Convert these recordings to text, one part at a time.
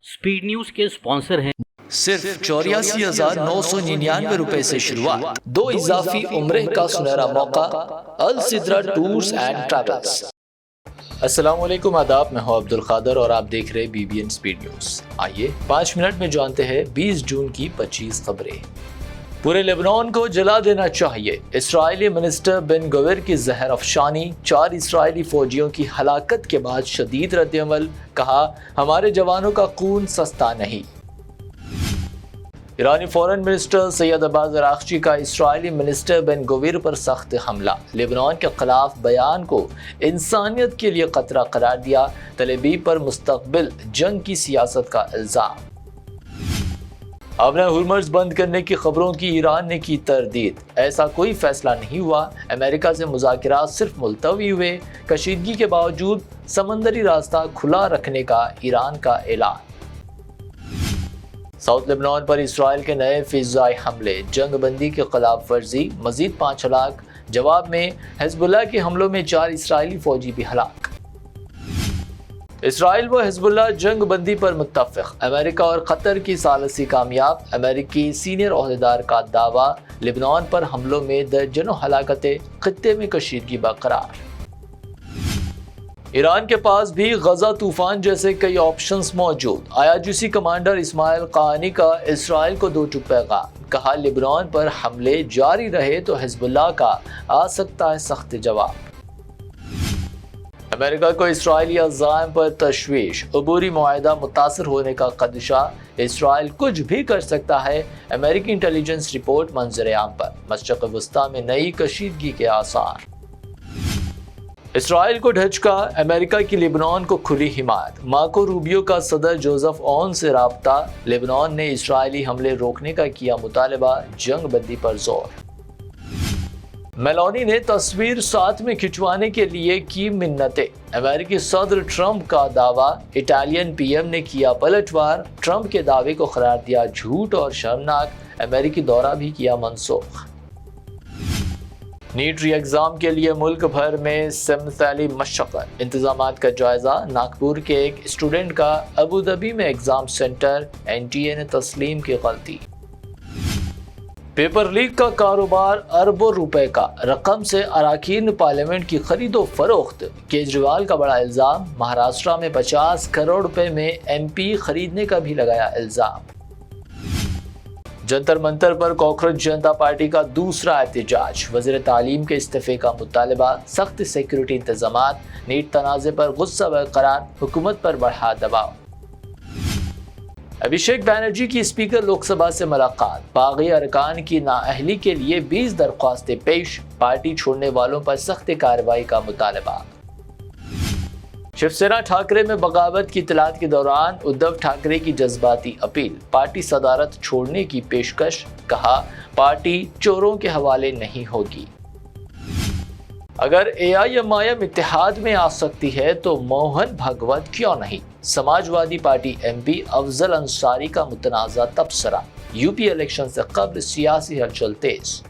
Speed news के sponsor हैं सिर्फ 84,999 रुपए से शुरुआत, 2 इजाफी उम्रे का सुनहरा मौका। अल सिद्रा टूर्स एंड ट्रैवल्स। अस्सलाम वालेकुम, आदाब। मैं हूं अब्दुल कादर और आप देख रहे हैं BBN स्पीड न्यूज। आइए 5 मिनट में जानते हैं 20 जून की 25 खबरें। पूरे लेबनान को जला देना चाहिए, इसराइली मिनिस्टर बिन गविर की जहर अफशानी। 4 इसराइली फौजियों की हलाकत के बाद शदीद रद्दअमल, कहा हमारे जवानों का खून सस्ता नहीं। ईरानी foreign minister Syed Abbas Araghchi का इसराइली मिनिस्टर बिन गविर पर सख्त हमला। लेबनान के खिलाफ बयान को इंसानियत के लिए खतरा करार दिया। तल अवीव पर मुस्तकबिल जंग की सियासत का इल्जाम। अपने हुरमर्ज बंद करने की खबरों की ईरान ने की तरदीद। ऐसा कोई फैसला नहीं हुआ, अमेरिका से मुज़ाकिरात सिर्फ मुलतवी हुए। कशीदगी के बावजूद समंदरी रास्ता खुला रखने का ईरान का ऐलान। साउथ लेबनान पर इसराइल के नए फिज़ाई हमले, जंग बंदी की खिलाफ वर्जी, मजीद 5 हलाक। जवाब में हिजबुल्लाह के हमलों में 4 इसराइली फौजी भी हलाक। इसराइल व हिजबुल्लाह जंग बंदी पर मुत्तफिक, अमेरिका और कतर की सालसी कामयाब। अमेरिकी सीनियर ओहदेदार का दावा, लेबनान पर हमलों में दर्जनों हलाकतें, खित्ते में कशीदगी बरकरार। ईरान के पास भी गजा तूफान जैसे कई ऑप्शंस मौजूद। IRGC कमांडर इस्माइल कानी का इसराइल को दो टूक पैगाम, कहा लेबनान पर हमले जारी रहे तो हिजबुल्लाह का आ सकता है सख्त जवाब। अमेरिका को इसराइली अज़ाइम पर तशवीश, अबूरी मुआहिदा मुतासर होने का खदशा। इसराइल कुछ भी कर सकता है, अमेरिकी इंटेलिजेंस रिपोर्ट मंजर आम पर। मशरिक़ वस्ता में नई कशीदगी के आसार। इसराइल को ढचका, अमेरिका की लेबनान को खुली हिमायत। मार्को रूबियो का सदर जोसेफ ऑन से राब्ता। लेबनान ने इसराइली हमले रोकने का किया मुतालबा, जंग बंदी पर जोर। मेलोनी ने तस्वीर साथ में खिंचवाने के लिए की मिन्नतें। अमेरिकी सदर ट्रंप का दावा, इटालियन PM ने किया पलटवार। ट्रंप के दावे को करार दिया झूठ और शर्मनाक, अमेरिकी दौरा भी किया मनसूख। नीट री एग्जाम के लिए मुल्क भर में सिमसाली मशक्कत, इंतजामात का जायजा। नागपुर के एक स्टूडेंट का अबू धाबी में एग्जाम सेंटर, NTA ने तस्लीम की गलती। पेपर लीक का कारोबार अरबों रुपए का, रकम से अराकीन पार्लियामेंट की खरीदो फरोख्त। केजरीवाल का बड़ा इल्जाम, महाराष्ट्र में 50 करोड़ रुपए में MP खरीदने का भी लगाया इल्जाम। जंतर मंतर पर कॉकरोच जनता पार्टी का दूसरा एहतजाज, वज़ीर तालीम के इस्तीफे का मुतालबा। सख्त सिक्योरिटी इंतजामात, नीट तनाज़े पर गुस्सा बरकरार, हुकूमत पर बढ़ा दबाव। अभिषेक बैनर्जी की स्पीकर लोकसभा से मुलाकात, बागी अरकान की नाअहली के लिए 20 दरख्वास्तें पेश। पार्टी छोड़ने वालों पर सख्त कार्रवाई का मुतालबा। शिवसेना ठाकरे में बगावत की इतलात के दौरान उद्धव ठाकरे की जज्बाती अपील, पार्टी सदारत छोड़ने की पेशकश। कहा पार्टी चोरों के हवाले नहीं होगी। अगर AIMIM इत्तेहाद में आ सकती है तो मोहन भागवत क्यों नहीं। समाजवादी पार्टी MP अफजल अंसारी का मुतनाज़ा तबसरा, UP इलेक्शन से कब्ल सियासी हलचल तेज।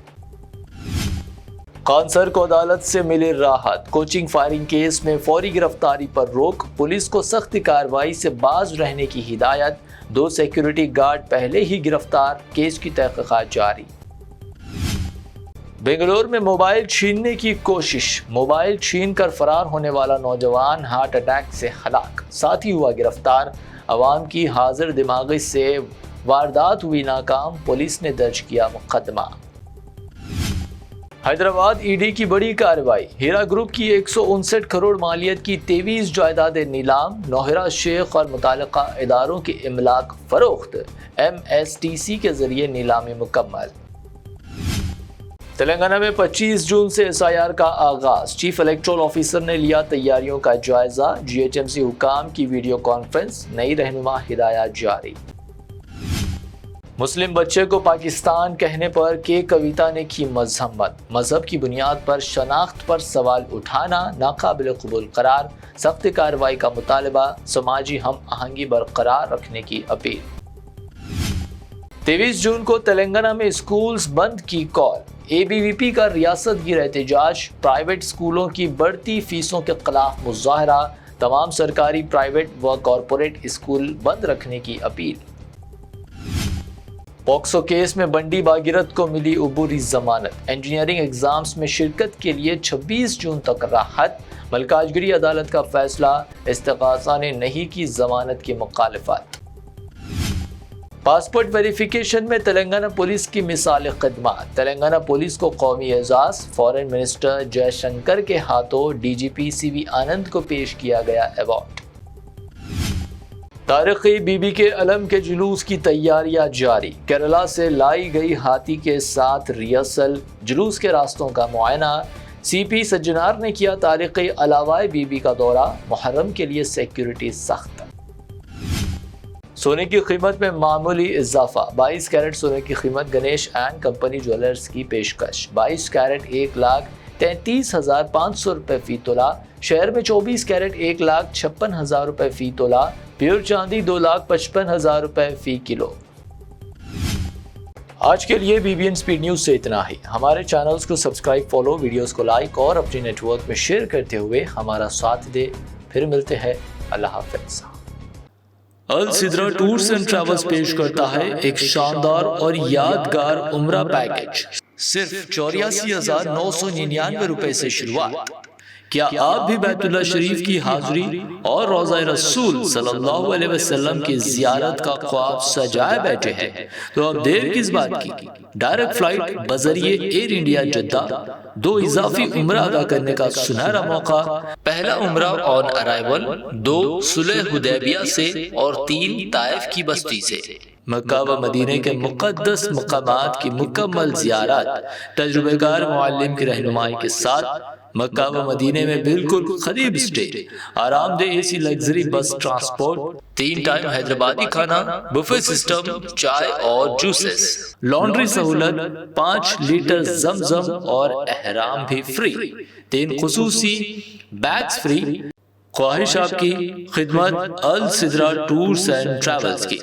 कांसर को अदालत से मिली राहत, कोचिंग फायरिंग केस में फौरी गिरफ्तारी पर रोक। पुलिस को सख्त कार्रवाई से बाज रहने की हिदायत। 2 सिक्योरिटी गार्ड पहले ही गिरफ्तार, केस की तहकीकात जारी। बेंगलुरु में मोबाइल छीनने की कोशिश, मोबाइल छीन कर फरार होने वाला नौजवान हार्ट अटैक से हलाक, साथी हुआ गिरफ्तार। अवाम की हाजिर दिमागी से वारदात हुई नाकाम, पुलिस ने दर्ज किया मुकदमा। हैदराबाद ED की बड़ी कार्रवाई, हीरा ग्रुप की 159 करोड़ मालियत की 23 जायदादें नीलाम। नौहरा शेख और मुताल्लिका इदारों की इमलाक फरोख्त, MSTC के जरिए नीलामी मुकम्मल। तेलंगाना में 25 जून से SIR का आगाज, चीफ इलेक्टोरल ऑफिसर ने लिया तैयारियों का जायजा। GHMC हुकाम की वीडियो कॉन्फ्रेंस, नई रहनुमा हिदायत जारी। मुस्लिम बच्चे को पाकिस्तान कहने पर के कविता ने की मजम्मत, मजहब की बुनियाद पर शनाख्त पर सवाल उठाना नाकाबिल कबूल करार। सख्त कार्रवाई का मुतालबा, समाजी हम आहंगी बरकरार रखने की अपील। 23 जून को तेलंगाना में स्कूल्स बंद की कॉल, ABVP का रियासत गिर एहतजाज। प्राइवेट स्कूलों की बढ़ती फीसों के खिलाफ मुजाहरा, تمام سرکاری پرائیویٹ و کارپوریٹ اسکول بند رکھنے کی اپیل۔ پوکسو کیس میں بنڈی باگیرت کو ملی عبوری ضمانت، انجینئرنگ ایگزامز میں شرکت کے لیے 26 جون تک راحت، ملکاجگری عدالت کا فیصلہ، استغاثہ نے نہیں کی ضمانت کی مخالفت۔ پاسپورٹ ویریفیکیشن میں تلنگانہ پولیس کی مثال خدمات، تلنگانہ پولیس کو قومی اعزاز، فارن منسٹر جے شنکر کے ہاتھوں ڈی جی پی سی وی آنند کو پیش کیا گیا ایوارڈ۔ تاریخی بی بی کے علم کے جلوس کی تیاریاں جاری، کیرلا سے لائی گئی ہاتھی کے ساتھ ریہرسل، جلوس کے راستوں کا معائنہ، سی پی سجنار نے کیا تاریخی علامہ بی بی کا دورہ، محرم کے لیے سیکیورٹی سخت۔ سونے کی قیمت میں معمولی اضافہ، 22 کیرٹ سونے کی قیمت گنیش اینڈ کمپنی جویلرز کی پیشکش، 22 کیرٹ 1,33,500 روپے فی تولہ، شہر میں 24 کیرٹ 1,56,000 روپے فی تولہ، پیور چاندی 2,55,000 روپے فی کلو۔ آج کے لیے B B N speed news سے اتنا ہی۔ ہمارے چینلز کو سبسکرائب، فالو، ویڈیوز کو لائک اور اپنے نیٹ ورک میں شیئر کرتے ہوئے ہمارا ساتھ دے۔ پھر ملتے ہیں، اللہ حافظ۔ السدرا ٹورز اینڈ ٹریولز پیش کرتا ہے ایک شاندار اور یادگار عمرہ پیکج، صرف 84,999 روپے سے شروعات۔ کیا آپ بھی بیت اللہ شریف کی حاضری اور روضہ رسول صلی اللہ علیہ وسلم کی زیارت کا خواب سجائے بیٹھے ہیں؟ تو اب دیر کس بات کی؟ ڈائریکٹ فلائٹ بذریعے ایئر انڈیا جدہ، 2 اضافی عمرہ ادا کرنے کا سنہرا موقع۔ پہلا عمرہ آن ارائیول 2 صلح حدیبیہ سے اور 3 طائف کی بستی سے۔ مکہ و مدینہ کے مقدس مقامات کی مکمل زیارت، تجربہ کار معلم کی رہنمائی کے ساتھ، مکہ و مدینہ میں بالکل قریب اسٹے، آرام دہ اے سی لگژری بس ٹرانسپورٹ، 3 ٹائم حیدرآبادی کھانا، بفے سسٹم، چائے اور جوسز، لانڈری سہولت، 5 لیٹر زمزم اور احرام بھی فری، 3 خصوصی بیگز فری۔ خواہش آپ کی خدمت السدرا ٹورز اینڈ ٹریولز کی،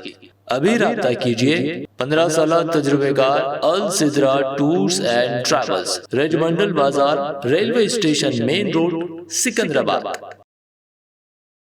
ابھی رابطہ کیجئے۔ 15 سالہ تجربہ کار Alsidra tours and travels, regimental Bazaar, railway station, main road, Secunderabad.